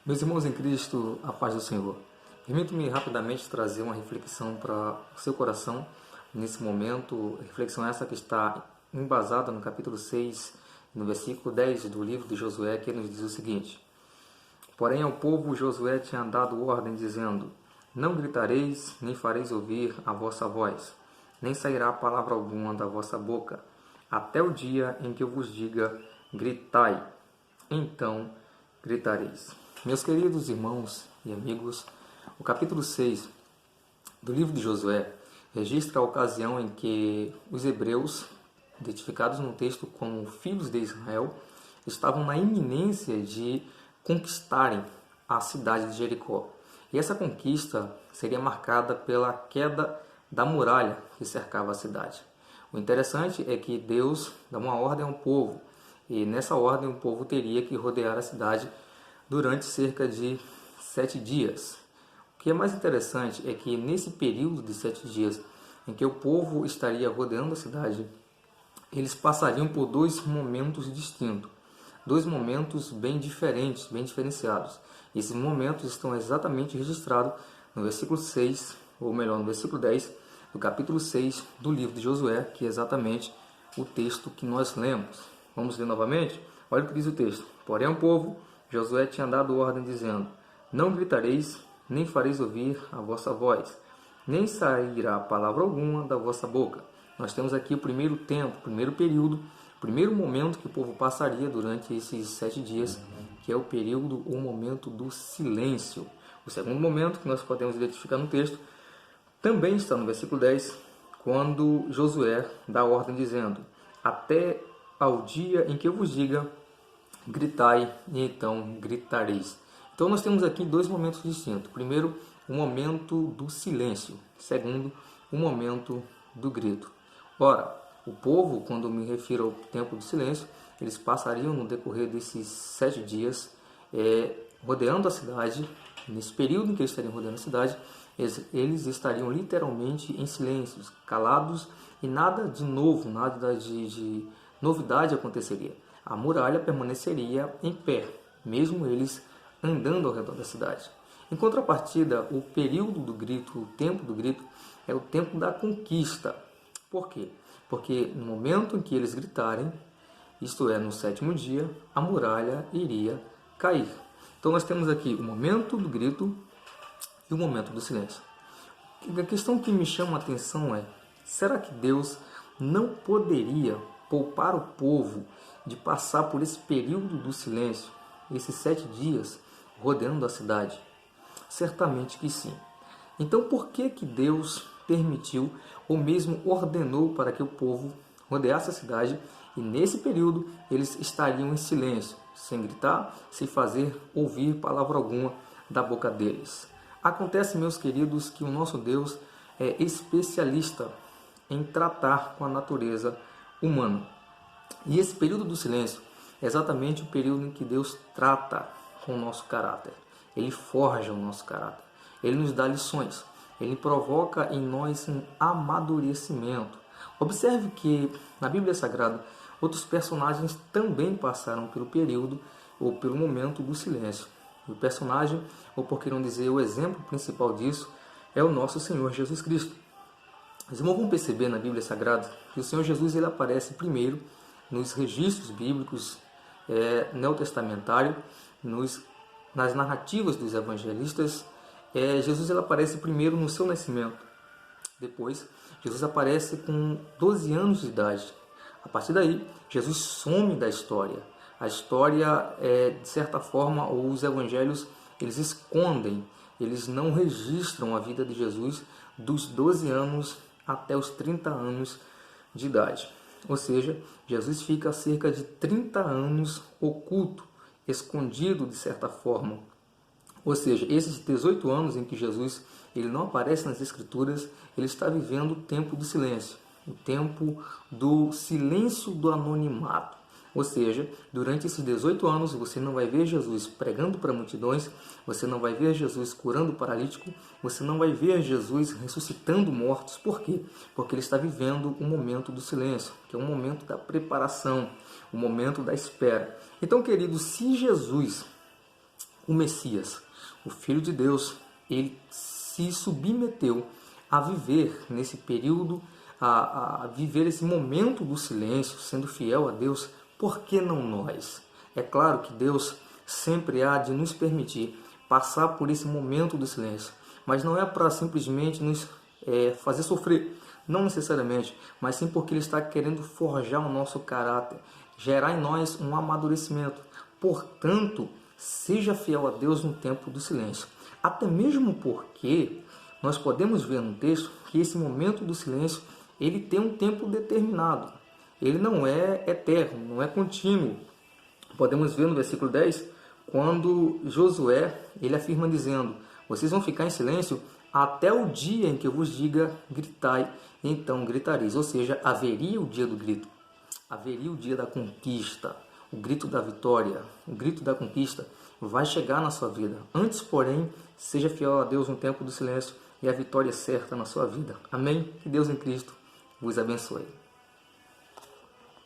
Meus irmãos em Cristo, a paz do Senhor. Permito-me rapidamente trazer uma reflexão para o seu coração nesse momento. Reflexão essa que está embasada no capítulo 6, no versículo 10 do livro de Josué, que nos diz o seguinte: Porém ao povo Josué tinha dado ordem, dizendo: Não gritareis, nem fareis ouvir a vossa voz, nem sairá palavra alguma da vossa boca, até o dia em que eu vos diga: gritai. Então gritareis. Meus queridos irmãos e amigos, o capítulo 6 do livro de Josué registra a ocasião em que os hebreus, identificados no texto como filhos de Israel, estavam na iminência de conquistarem a cidade de Jericó. E essa conquista seria marcada pela queda da muralha que cercava a cidade. O interessante é que Deus dá uma ordem ao povo, e nessa ordem o povo teria que rodear a cidade durante cerca de 7 dias. O que é mais interessante é que nesse período de 7 dias em que o povo estaria rodeando a cidade, eles passariam por dois momentos distintos, dois momentos bem diferentes, bem diferenciados. Esses momentos estão exatamente registrados no versículo 6, ou melhor, no versículo 10 do capítulo 6 do livro de Josué, que é exatamente o texto que nós lemos. Vamos ler novamente? Olha o que diz o texto. Porém, o povo, Josué tinha dado ordem, dizendo: Não gritareis, nem fareis ouvir a vossa voz, nem sairá palavra alguma da vossa boca. Nós temos aqui o primeiro tempo, o primeiro período, o primeiro momento que o povo passaria durante esses 7 dias, que é o período, o momento do silêncio. O segundo momento que nós podemos identificar no texto também está no versículo 10, quando Josué dá ordem dizendo: Até ao dia em que eu vos diga, gritai, e então gritareis. Então nós temos aqui dois momentos distintos. Primeiro, o momento do silêncio. Segundo, o momento do grito. Ora, o povo, quando me refiro ao tempo do silêncio, eles passariam no decorrer desses 7 dias rodeando a cidade. Nesse período em que eles estariam rodeando a cidade, eles estariam literalmente em silêncio, calados, e nada de novo, nada de novidade aconteceria. A muralha permaneceria em pé, mesmo eles andando ao redor da cidade. Em contrapartida, o período do grito, o tempo do grito, é o tempo da conquista. Por quê? Porque no momento em que eles gritarem, isto é, no 7º dia, a muralha iria cair. Então nós temos aqui o momento do grito e o momento do silêncio. A questão que me chama a atenção é: será que Deus não poderia poupar o povo de passar por esse período do silêncio, esses 7 dias rodeando a cidade? Certamente que sim. Então por que Deus permitiu ou mesmo ordenou para que o povo rodeasse a cidade e nesse período eles estariam em silêncio, sem gritar, sem fazer ouvir palavra alguma da boca deles? Acontece, meus queridos, que o nosso Deus é especialista em tratar com a natureza humana. E esse período do silêncio é exatamente o período em que Deus trata com o nosso caráter. Ele forja o nosso caráter. Ele nos dá lições. Ele provoca em nós um amadurecimento. Observe que na Bíblia Sagrada outros personagens também passaram pelo período ou pelo momento do silêncio. O personagem, ou por que não dizer o exemplo principal disso, é o nosso Senhor Jesus Cristo. Os irmãos vão perceber na Bíblia Sagrada que o Senhor Jesus ele aparece primeiro nos registros bíblicos neotestamentários, nas narrativas dos evangelistas. Jesus ele aparece primeiro no seu nascimento. Depois, Jesus aparece com 12 anos de idade. A partir daí, Jesus some da história. A história, de certa forma, os evangelhos, eles escondem, eles não registram a vida de Jesus dos 12 anos até os 30 anos de idade. Ou seja, Jesus fica cerca de 30 anos oculto, escondido de certa forma. Ou seja, esses 18 anos em que Jesus ele não aparece nas Escrituras, ele está vivendo o tempo do silêncio, o tempo do silêncio do anonimato. Ou seja, durante esses 18 anos você não vai ver Jesus pregando para multidões, você não vai ver Jesus curando o paralítico, você não vai ver Jesus ressuscitando mortos. Por quê? Porque ele está vivendo o momento do silêncio, que é o momento da preparação, o momento da espera. Então, queridos, se Jesus o Messias, o Filho de Deus, ele se submeteu a viver nesse período, a viver esse momento do silêncio, sendo fiel a Deus. Por que não nós? É claro que Deus sempre há de nos permitir passar por esse momento do silêncio, mas não é para simplesmente nos fazer sofrer, não necessariamente, mas sim porque Ele está querendo forjar o nosso caráter, gerar em nós um amadurecimento. Portanto, seja fiel a Deus no tempo do silêncio. Até mesmo porque nós podemos ver no texto que esse momento do silêncio, ele tem um tempo determinado. Ele não é eterno, não é contínuo. Podemos ver no versículo 10, quando Josué, ele afirma dizendo: vocês vão ficar em silêncio até o dia em que eu vos diga gritai, então gritareis. Ou seja, haveria o dia do grito, haveria o dia da conquista, o grito da vitória, o grito da conquista vai chegar na sua vida. Antes, porém, seja fiel a Deus no tempo do silêncio e a vitória é certa na sua vida. Amém? Que Deus em Cristo vos abençoe.